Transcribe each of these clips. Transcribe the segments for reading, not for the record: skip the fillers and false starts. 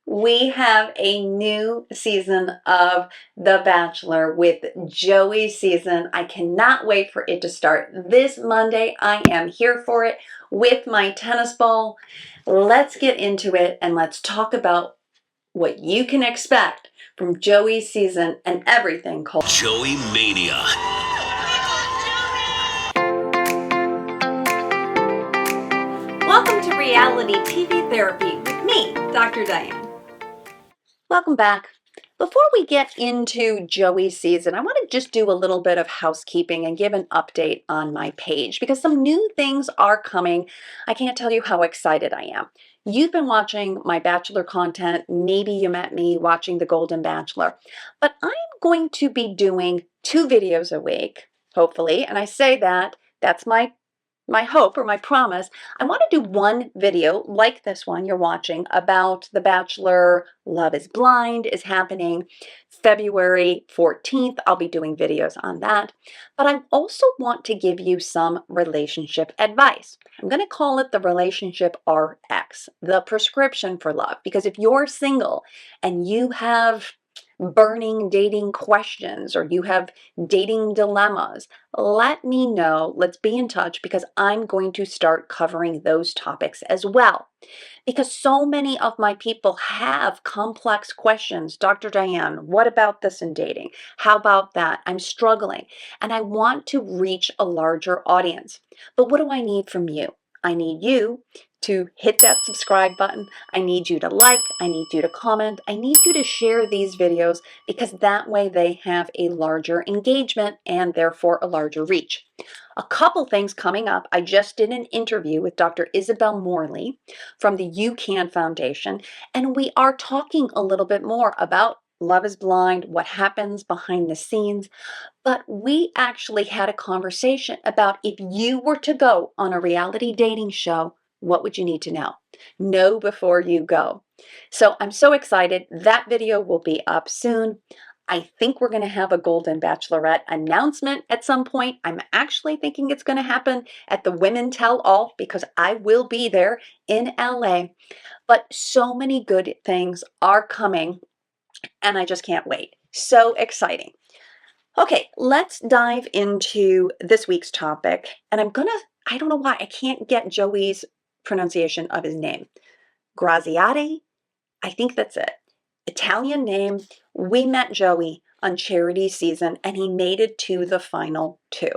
We have a new season of The Bachelor with Joey's season. I cannot wait for it to start this Monday. I am here for it with my tennis ball. Let's get into it and let's talk about what you can expect from Joey's season and everything called Joey Mania. Welcome to Reality TV Therapy with me, Dr. Diane. Welcome back. Before we get into Joey's season, I want to just do a little bit of housekeeping and give an update on my page because some new things are coming. I can't tell you how excited I am. You've been watching my Bachelor content. Maybe you met me watching The Golden Bachelor. But I'm going to be doing 2 videos a week, hopefully. And I say that's my hope or my promise. I want to do one video like this one you're watching about The Bachelor. Love is Blind is happening February 14th. I'll be doing videos on that. But I also want to give you some relationship advice. I'm going to call it the Relationship RX, the prescription for love. Because if you're single and you have burning dating questions or you have dating dilemmas, let me know. Let's be in touch because I'm going to start covering those topics as well. Because so many of my people have complex questions. Dr. Diane, what about this in dating? How about that? I'm struggling and I want to reach a larger audience. But what do I need from you? I need you to hit that subscribe button. I need you to like, I need you to comment, I need you to share these videos because that way they have a larger engagement and therefore a larger reach. A couple things coming up. I just did an interview with Dr. Isabel Morley from the UCAN Foundation, and we are talking a little bit more about Love is Blind, what happens behind the scenes. But we actually had a conversation about if you were to go on a reality dating show, what would you need to know? Know before you go. So I'm so excited. That video will be up soon. I think we're going to have a Golden Bachelorette announcement at some point. I'm actually thinking it's going to happen at the Women Tell All because I will be there in LA. But so many good things are coming and I just can't wait. So exciting. Okay, let's dive into this week's topic. And I don't know why, I can't get Joey's pronunciation of his name. Graziati? I think that's it. Italian name. We met Joey on Charity season and he made it to the final 2.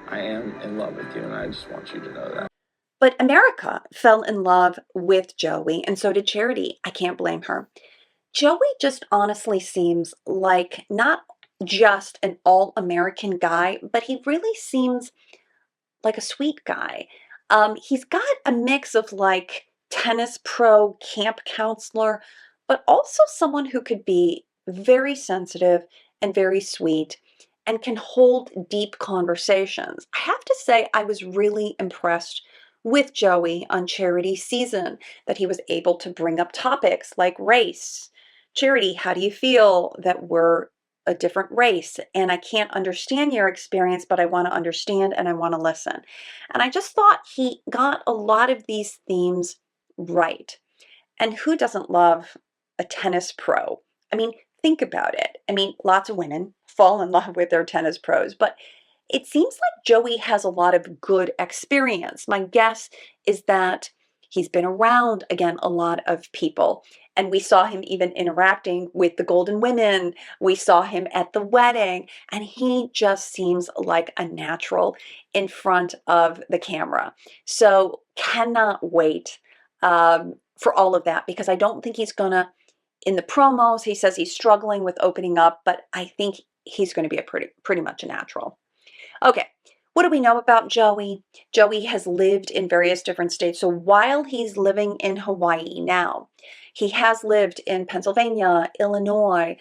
I am in love with you and I just want you to know that. But America fell in love with Joey and so did Charity. I can't blame her. Joey just honestly seems like not just an all-American guy, but he really seems like a sweet guy. He's got a mix of like tennis pro, camp counselor, but also someone who could be very sensitive and very sweet and can hold deep conversations. I have to say, I was really impressed with Joey on Charity season that he was able to bring up topics like race. Charity, how do you feel that we're a different race and I can't understand your experience, but I want to understand and I want to listen. And I just thought he got a lot of these themes right. And who doesn't love a tennis pro? I mean, think about it. I mean, lots of women fall in love with their tennis pros, but it seems like Joey has a lot of good experience. My guess is that he's been around, again, a lot of people. And we saw him even interacting with the Golden Women. We saw him at the wedding. And he just seems like a natural in front of the camera. So cannot wait for all of that because I don't think he's going to, in the promos, he says he's struggling with opening up, but I think he's going to be a pretty much a natural. Okay, what do we know about Joey? Joey has lived in various different states. So while he's living in Hawaii now, he has lived in Pennsylvania, Illinois.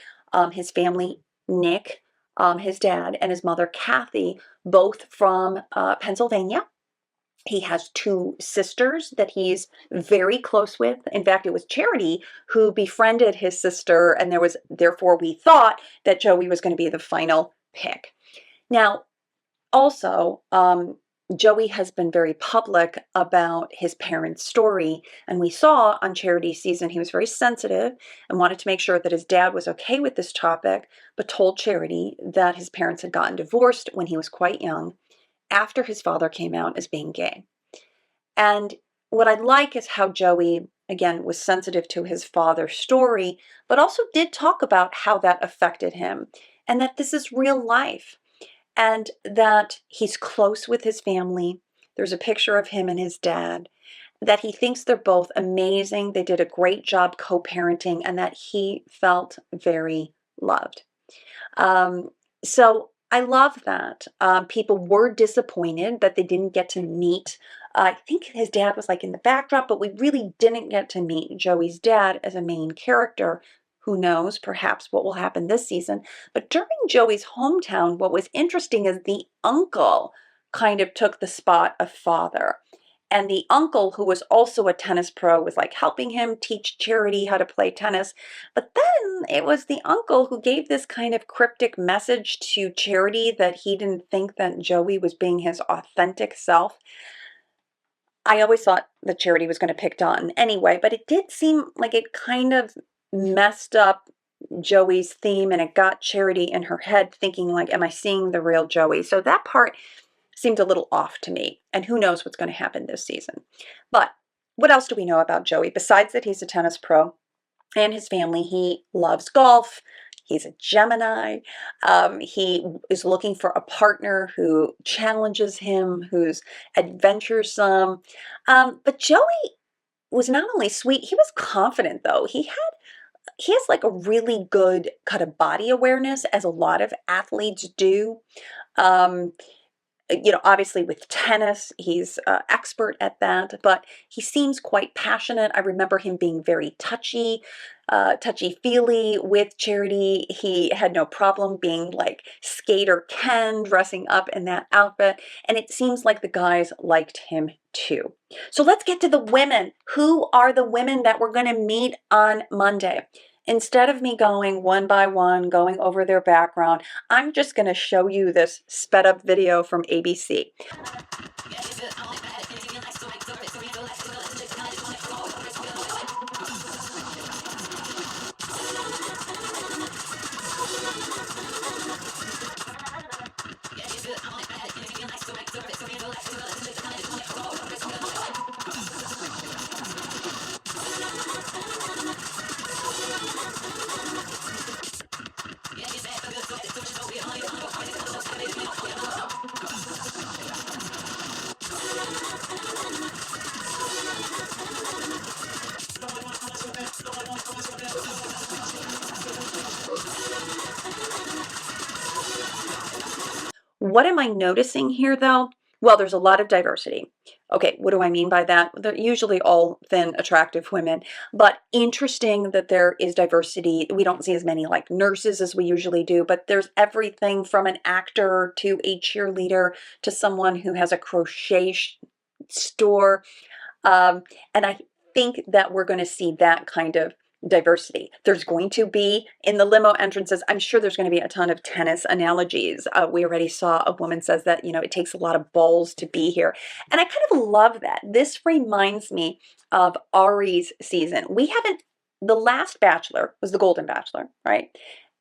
His family, Nick, his dad, and his mother, Kathy, both from Pennsylvania. He has 2 sisters that he's very close with. In fact, it was Charity who befriended his sister, and therefore we thought that Joey was going to be the final pick. Now, also, Joey has been very public about his parents' story. And we saw on Charity season, he was very sensitive and wanted to make sure that his dad was okay with this topic, but told Charity that his parents had gotten divorced when he was quite young, after his father came out as being gay. And what I like is how Joey, again, was sensitive to his father's story, but also did talk about how that affected him and that this is real life and that he's close with his family. There's a picture of him and his dad, that he thinks they're both amazing. They did a great job co-parenting and that he felt very loved. Um, so I love that. People were disappointed that they didn't get to meet. I think his dad was like in the backdrop, but we really didn't get to meet Joey's dad as a main character. Who knows, perhaps what will happen this season. But during Joey's hometown, what was interesting is the uncle kind of took the spot of father. And the uncle, who was also a tennis pro, was like helping him teach Charity how to play tennis. But then it was the uncle who gave this kind of cryptic message to Charity that he didn't think that Joey was being his authentic self. I always thought that Charity was going to pick Don anyway, but it did seem like it kind of messed up Joey's theme and it got Charity in her head thinking like, am I seeing the real Joey? So that part seemed a little off to me, and who knows what's going to happen this season. But what else do we know about Joey besides that he's a tennis pro and his family? He loves golf. He's a Gemini. He is looking for a partner who challenges him, who's adventuresome. But Joey was not only sweet, he was confident though. He has like a really good kind of body awareness, as a lot of athletes do. Um, obviously with tennis, he's expert at that, but he seems quite passionate. I remember him being very touchy-feely with Charity. He had no problem being like Skater Ken, dressing up in that outfit, and it seems like the guys liked him too. So let's get to the women. Who are the women that we're going to meet on Monday? Instead of me going one by one, going over their background, I'm just going to show you this sped up video from ABC. What am I noticing here though? Well, there's a lot of diversity. Okay, what do I mean by that? They're usually all thin, attractive women, but interesting that there is diversity. We don't see as many like nurses as we usually do, but there's everything from an actor to a cheerleader to someone who has a crochet store. And I think that we're going to see that kind of diversity. There's going to be, in the limo entrances, I'm sure there's going to be a ton of tennis analogies. We already saw a woman says that, it takes a lot of balls to be here. And I kind of love that. This reminds me of Ari's season. The last Bachelor was the Golden Bachelor, right?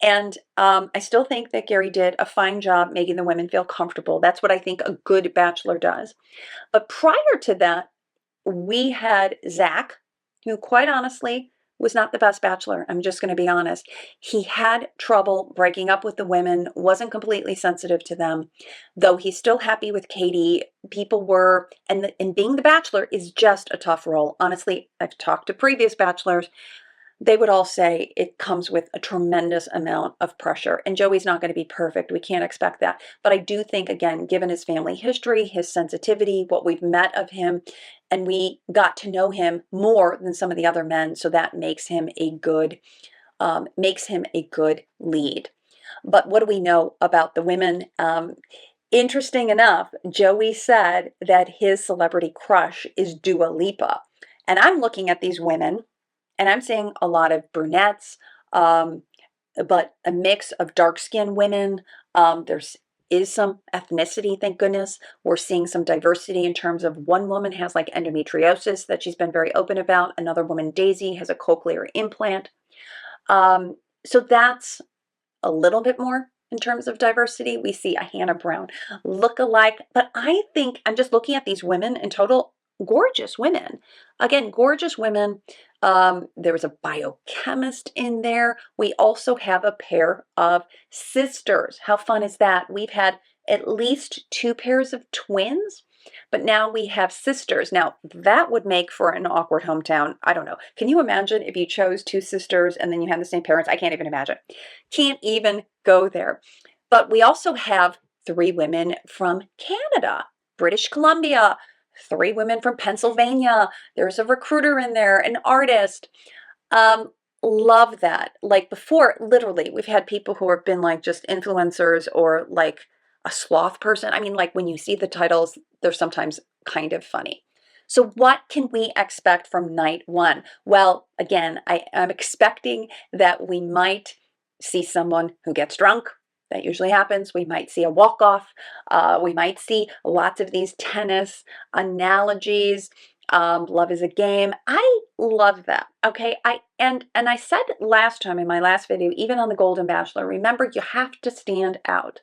And I still think that Gary did a fine job making the women feel comfortable. That's what I think a good Bachelor does. But prior to that, we had Zach, who quite honestly was not the best Bachelor. I'm just going to be honest. He had trouble breaking up with the women, wasn't completely sensitive to them, though he's still happy with Katie. People were, and being the Bachelor is just a tough role. Honestly, I've talked to previous Bachelors. They would all say it comes with a tremendous amount of pressure. And Joey's not going to be perfect. We can't expect that. But I do think, again, given his family history, his sensitivity, what we've met of him, and we got to know him more than some of the other men, so that makes him a good lead. But what do we know about the women? Interesting enough, Joey said that his celebrity crush is Dua Lipa. And I'm looking at these women, and I'm seeing a lot of brunettes, but a mix of dark-skinned women. There's is some ethnicity, thank goodness. We're seeing some diversity in terms of one woman has like endometriosis that she's been very open about. Another woman, Daisy, has a cochlear implant. So that's a little bit more in terms of diversity. We see a Hannah Brown look-alike, but I think I'm just looking at these women in total, gorgeous women. Again, gorgeous women. There was a biochemist in there. We also have a pair of sisters. How fun is that? We've had at least two pairs of twins, but now we have sisters. Now, that would make for an awkward hometown. I don't know. Can you imagine if you chose two sisters and then you had the same parents? I can't even imagine. Can't even go there. But we also have three women from Canada, British Columbia, three women from Pennsylvania. There's a recruiter in there, an artist. Um, Love that. Like before, literally, we've had people who have been like just influencers or like a sloth person. I mean, like when you see the titles, they're sometimes kind of funny. So what can we expect from night one? Well, again, I am expecting that we might see someone who gets drunk. That usually happens. We might see a walk-off. We might see lots of these tennis analogies. Love is a game. I love that. Okay. I said last time in my last video, even on the Golden Bachelor, remember you have to stand out.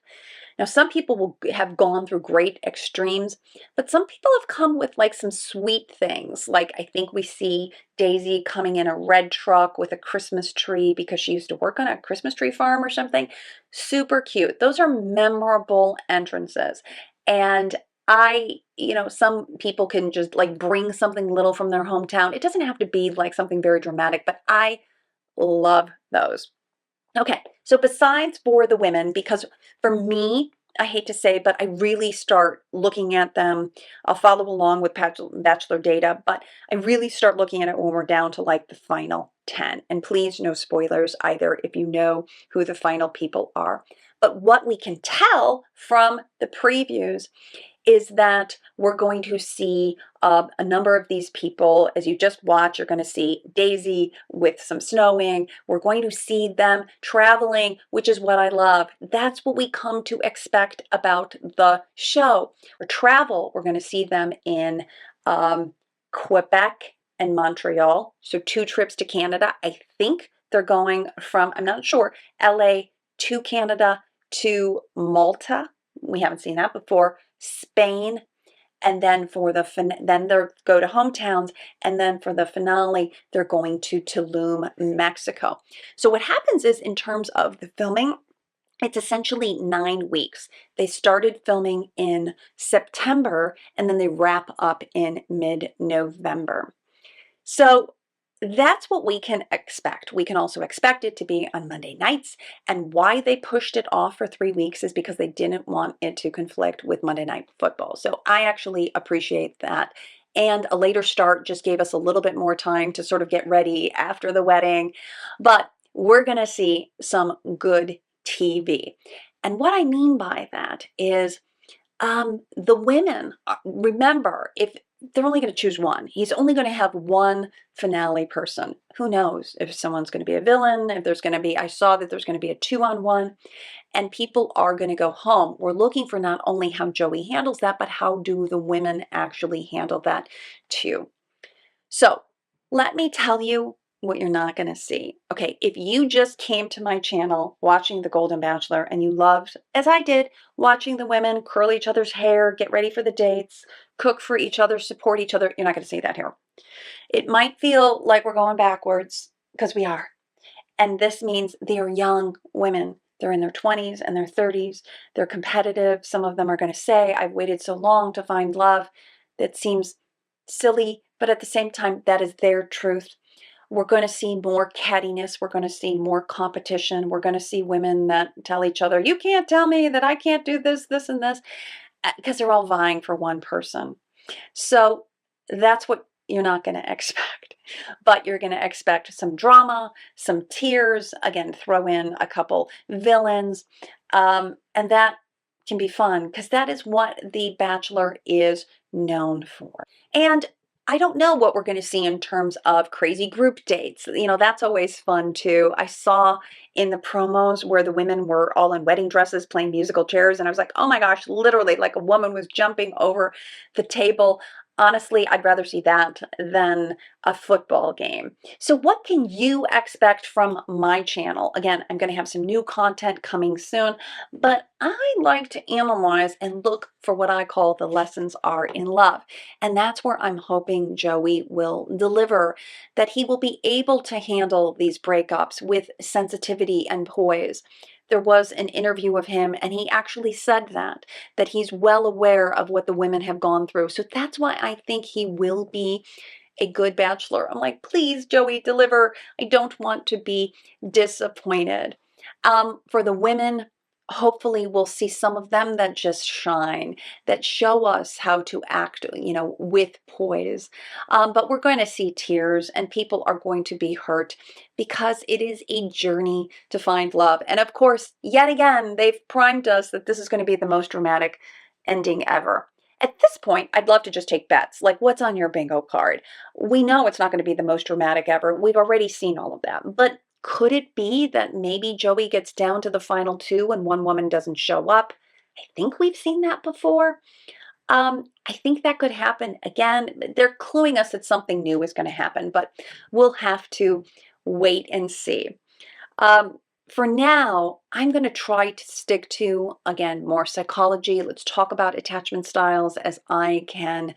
Now, some people will have gone through great extremes, but some people have come with like some sweet things. Like I think we see Daisy coming in a red truck with a Christmas tree because she used to work on a Christmas tree farm or something. Super cute. Those are memorable entrances. And some people can just like bring something little from their hometown. It doesn't have to be like something very dramatic, but I love those. Okay, so besides for the women, because for me, I hate to say, but I really start looking at them. I'll follow along with Bachelor data, but I really start looking at it when we're down to like the final 10. And please, no spoilers either if you know who the final people are. But what we can tell from the previews is that we're going to see a number of these people. As you just watch, you're going to see Daisy with some snowing. We're going to see them traveling, which is what I love. That's what we come to expect about the show. Or travel, we're going to see them in Quebec and Montreal. So 2 trips to Canada. I think they're going from, I'm not sure, LA to Canada to Malta. We haven't seen that before. Spain, and then for the then they're go to hometowns, and then for the finale they're going to Tulum, Mexico. So what happens is in terms of the filming, it's essentially 9 weeks. They started filming in September and then they wrap up in mid-November. So that's what we can expect. We can also expect it to be on Monday nights. And why they pushed it off for 3 weeks is because they didn't want it to conflict with Monday Night Football. So I actually appreciate that. And a later start just gave us a little bit more time to sort of get ready after the wedding. But we're going to see some good TV. And what I mean by that is the women, remember, if they're only going to choose one, he's only going to have one finale person. Who knows if someone's going to be a villain, if there's going to be, I saw that there's going to be a 2-on-1, and people are going to go home. We're looking for not only how Joey handles that, but how do the women actually handle that too. So let me tell you what you're not going to see. Okay, if you just came to my channel watching The Golden Bachelor and you loved, as I did, watching the women curl each other's hair, get ready for the dates, cook for each other, support each other, you're not going to see that here. It might feel like we're going backwards because we are. And this means they're young women. They're in their 20s and their 30s. They're competitive. Some of them are going to say, I've waited so long to find love. That seems silly, but at the same time, that is their truth. We're going to see more cattiness. We're going to see more competition. We're going to see women that tell each other, you can't tell me that I can't do this, this, and this, because they're all vying for one person. So that's what you're not going to expect. But you're going to expect some drama, some tears, again, throw in a couple villains, and that can be fun because that is what The Bachelor is known for. And I don't know what we're going to see in terms of crazy group dates. That's always fun too. I saw in the promos where the women were all in wedding dresses playing musical chairs, and I was like, oh my gosh, literally, like a woman was jumping over the table. Honestly, I'd rather see that than a football game. So, what can you expect from my channel? Again, I'm going to have some new content coming soon, but I like to analyze and look for what I call the lessons are in love. And that's where I'm hoping Joey will deliver, that he will be able to handle these breakups with sensitivity and poise. There was an interview of him, and he actually said that he's well aware of what the women have gone through. So that's why I think he will be a good bachelor. I'm like, please, Joey, deliver. I don't want to be disappointed. For the women, hopefully we'll see some of them that just shine, that show us how to act, with poise. But we're going to see tears, and people are going to be hurt because it is a journey to find love. And of course, yet again, they've primed us that this is going to be the most dramatic ending ever. At this point, I'd love to just take bets. Like, what's on your bingo card? We know it's not going to be the most dramatic ever. We've already seen all of that. But could it be that maybe Joey gets down to the final two and one woman doesn't show up? I think we've seen that before. I think that could happen again. They're cluing us that something new is going to happen, but we'll have to wait and see. Um, for now, I'm going to try to stick to, again, more psychology. Let's talk about attachment styles as I can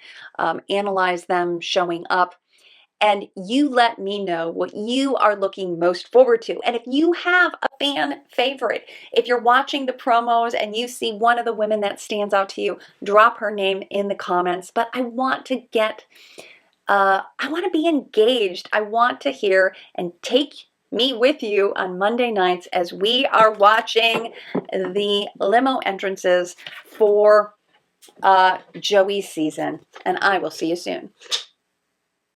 analyze them showing up. And you let me know what you are looking most forward to. And if you have a fan favorite, if you're watching the promos and you see one of the women that stands out to you, drop her name in the comments. But I want to I want to be engaged. I want to hear and take me with you on Monday nights as we are watching the limo entrances for Joey's season. And I will see you soon.